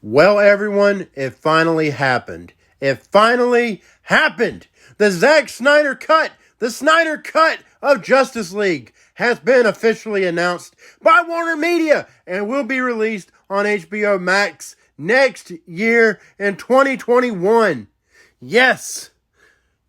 Well, everyone, it finally happened. It finally happened. The Zack Snyder cut, the Snyder cut of Justice League has been officially announced by Warner Media and will be released on HBO Max next year in 2021. Yes.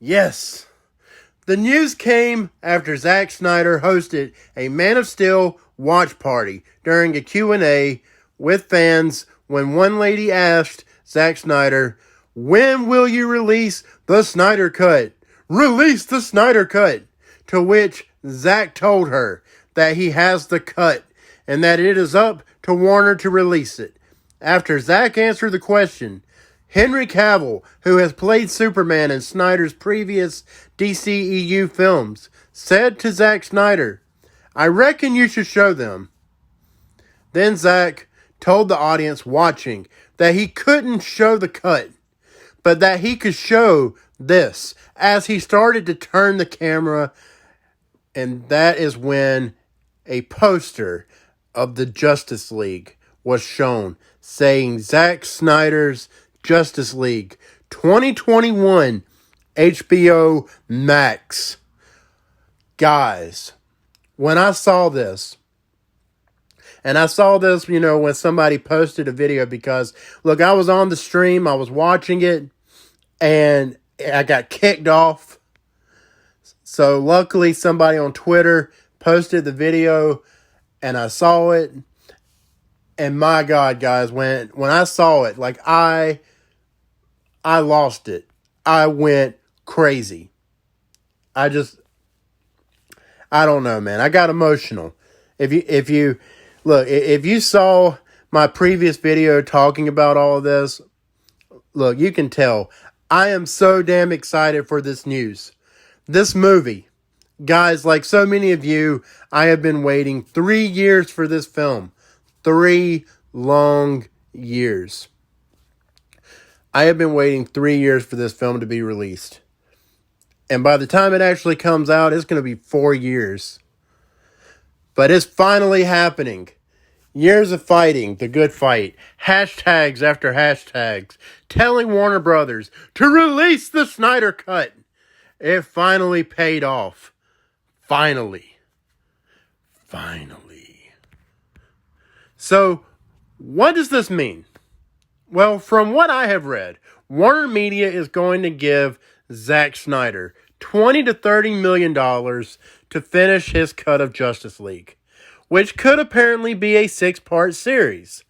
The news came after Zack Snyder hosted a Man of Steel watch party during a Q&A with fans when one lady asked Zack Snyder, "When will you release the Snyder Cut? Release the Snyder Cut!" To which Zack told her that he has the cut and that it is up to Warner to release it. After Zack answered the question, Henry Cavill, who has played Superman in Snyder's previous DCEU films, said to Zack Snyder, "I reckon you should show them." Then Zack told the audience watching that he couldn't show the cut, but that he could show this as he started to turn the camera, and that is when a poster of the Justice League was shown saying Zack Snyder's Justice League 2021 HBO Max. Guys, when I saw this, and I saw this, when somebody posted a video because, look, I was on the stream, I was watching it, and I got kicked off. So luckily somebody on Twitter posted the video, and I saw it. And my God, guys, when I saw it, like I lost it. I went crazy. I don't know, man. I got emotional. If you saw my previous video talking about all of this, look, you can tell I am so damn excited for this news. This movie, guys, like so many of you, I have been waiting 3 years for this film. 3 long years. I have been waiting 3 years for this film to be released. And by the time it actually comes out, it's going to be 4 years. But it's finally happening. Years of fighting, the good fight. Hashtags after hashtags. Telling Warner Brothers to release the Snyder Cut. It finally paid off. Finally. So, what does this mean? Well, from what I have read, Warner Media is going to give Zack Snyder $20 to $30 million to finish his cut of Justice League, which could apparently be a 6-part series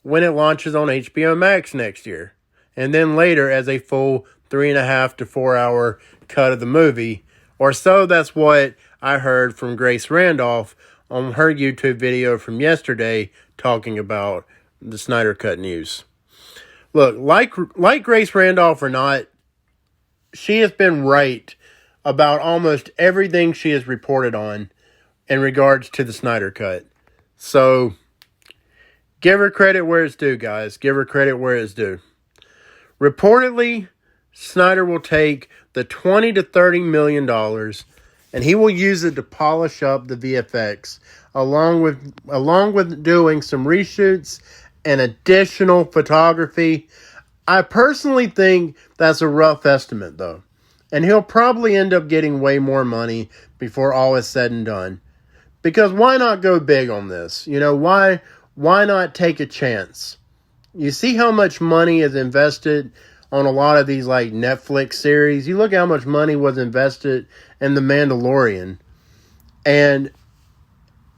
when it launches on HBO Max next year, and then later as a full 3.5 to 4 hour cut of the movie, or so that's what I heard from Grace Randolph on her YouTube video from yesterday talking about the Snyder Cut news. Look, like Grace Randolph or not, she has been right about almost everything she has reported on in regards to the Snyder Cut. So, give her credit where it's due, guys. Give her credit where it's due. Reportedly, Snyder will take the $20 to $30 million and he will use it to polish up the VFX, along with doing some reshoots and additional photography. I personally think that's a rough estimate, though. And he'll probably end up getting way more money before all is said and done. Because why not go big on this? Why not take a chance? You see how much money is invested on a lot of these like Netflix series. You look how much money was invested in The Mandalorian. And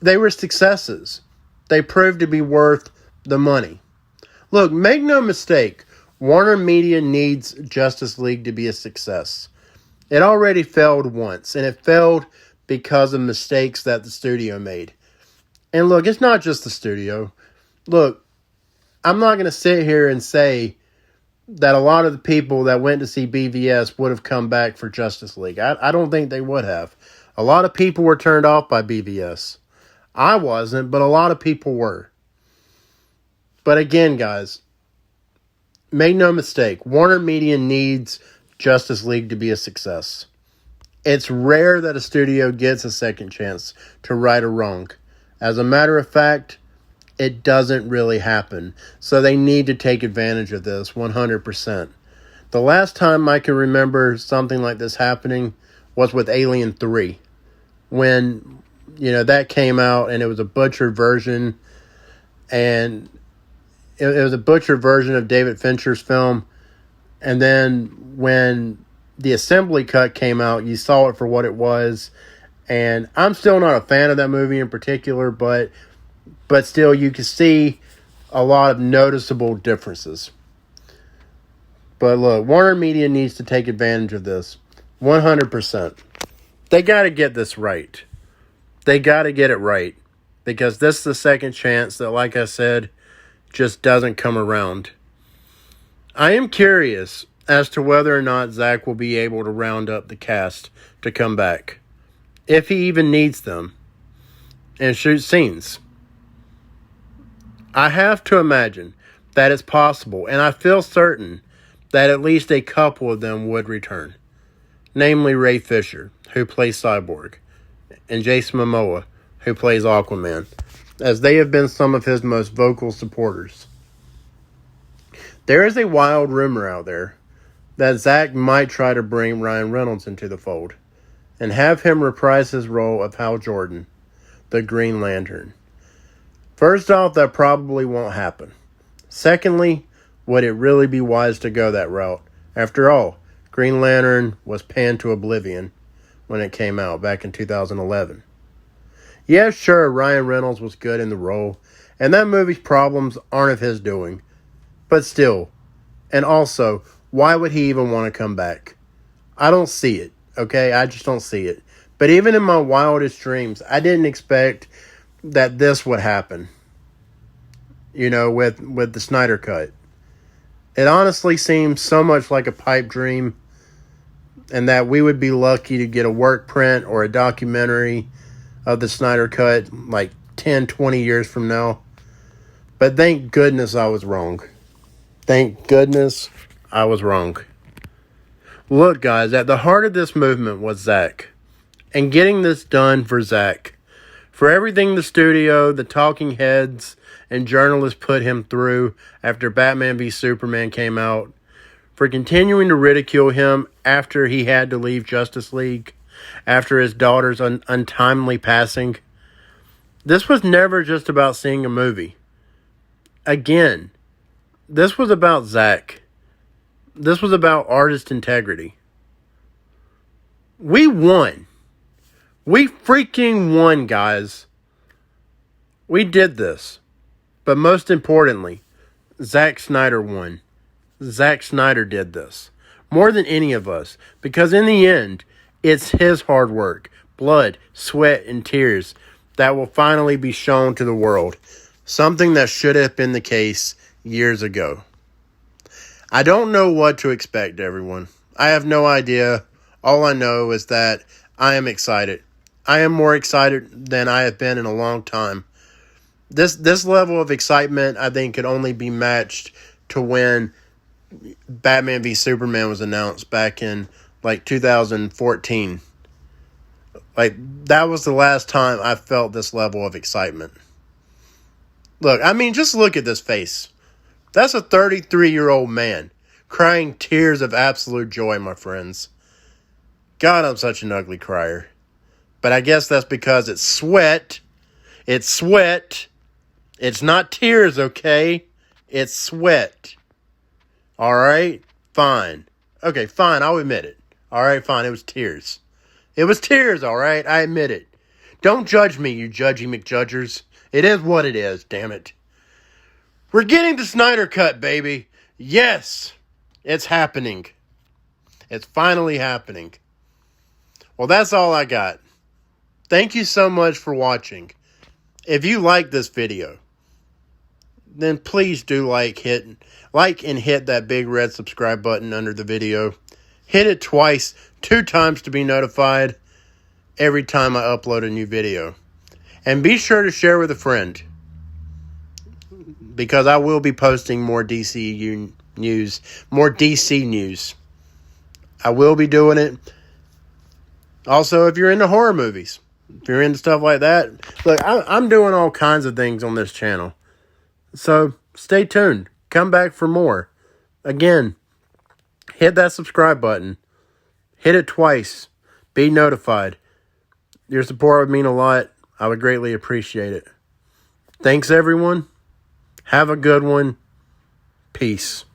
they were successes. They proved to be worth the money. Look, make no mistake, Warner Media needs Justice League to be a success. It already failed once, and it failed because of mistakes that the studio made. And look, it's not just the studio. Look, I'm not going to sit here and say that a lot of the people that went to see BVS would have come back for Justice League. I don't think they would have. A lot of people were turned off by BVS. I wasn't, but a lot of people were. But again, guys, make no mistake, Warner Media needs Justice League to be a success. It's rare that a studio gets a second chance to right a wrong. As a matter of fact, it doesn't really happen. So they need to take advantage of this 100%. The last time I can remember something like this happening was with Alien 3. When, that came out and it was a butchered version. And it was a butchered version of David Fincher's film. And then when the assembly cut came out, you saw it for what it was. And I'm still not a fan of that movie in particular, but still you can see a lot of noticeable differences. But look, Warner Media needs to take advantage of this 100%. They got to get this right. They got to get it right. Because this is the second chance that, like I said, just doesn't come around. I am curious as to whether or not Zack will be able to round up the cast to come back. If he even needs them. And shoot scenes. I have to imagine that it's possible. And I feel certain that at least a couple of them would return. Namely Ray Fisher, who plays Cyborg. And Jason Momoa, who plays Aquaman. As they have been some of his most vocal supporters. There is a wild rumor out there that Zack might try to bring Ryan Reynolds into the fold and have him reprise his role of Hal Jordan, the Green Lantern. First off, that probably won't happen. Secondly, would it really be wise to go that route? After all, Green Lantern was panned to oblivion when it came out back in 2011. Yeah, sure, Ryan Reynolds was good in the role, and that movie's problems aren't of his doing. But still, and also, why would he even want to come back? I don't see it, okay? I just don't see it. But even in my wildest dreams, I didn't expect that this would happen. With the Snyder Cut. It honestly seems so much like a pipe dream, and that we would be lucky to get a work print or a documentary of the Snyder Cut like 10, 20 years from now. But thank goodness I was wrong. Thank goodness I was wrong. Look, guys, at the heart of this movement was Zack. And getting this done for Zack. For everything the studio, the talking heads, and journalists put him through after Batman v Superman came out. For continuing to ridicule him after he had to leave Justice League. After his daughter's untimely passing. This was never just about seeing a movie. Again, this was about Zack. This was about artist integrity. We won. We freaking won, guys. We did this. But most importantly, Zack Snyder won. Zack Snyder did this. More than any of us. Because in the end, it's his hard work, blood, sweat, and tears that will finally be shown to the world. Something that should have been the case years ago. I don't know what to expect, everyone. I have no idea. All I know is that I am excited. I am more excited than I have been in a long time. This level of excitement, I think, could only be matched to when Batman v Superman was announced back in 2014. That was the last time I felt this level of excitement. Look, just look at this face. That's a 33-year-old man crying tears of absolute joy, my friends. God, I'm such an ugly crier. But I guess that's because it's sweat. It's sweat. It's not tears, okay? It's sweat. Alright? Fine. Okay, fine, I'll admit it. Alright, fine, it was tears. It was tears, alright? I admit it. Don't judge me, you judgy McJudgers. It is what it is, damn it. We're getting the Snyder Cut, baby. Yes, it's happening. It's finally happening. Well, that's all I got. Thank you so much for watching. If you like this video, then please do hit that big red subscribe button under the video. Hit it twice, 2 times to be notified every time I upload a new video. And be sure to share with a friend, because I will be posting more DCU news, more DC news. I will be doing it. Also, if you're into horror movies, if you're into stuff like that, look, I'm doing all kinds of things on this channel. So stay tuned. Come back for more. Again, hit that subscribe button. Hit it twice. Be notified. Your support would mean a lot. I would greatly appreciate it. Thanks, everyone. Have a good one. Peace.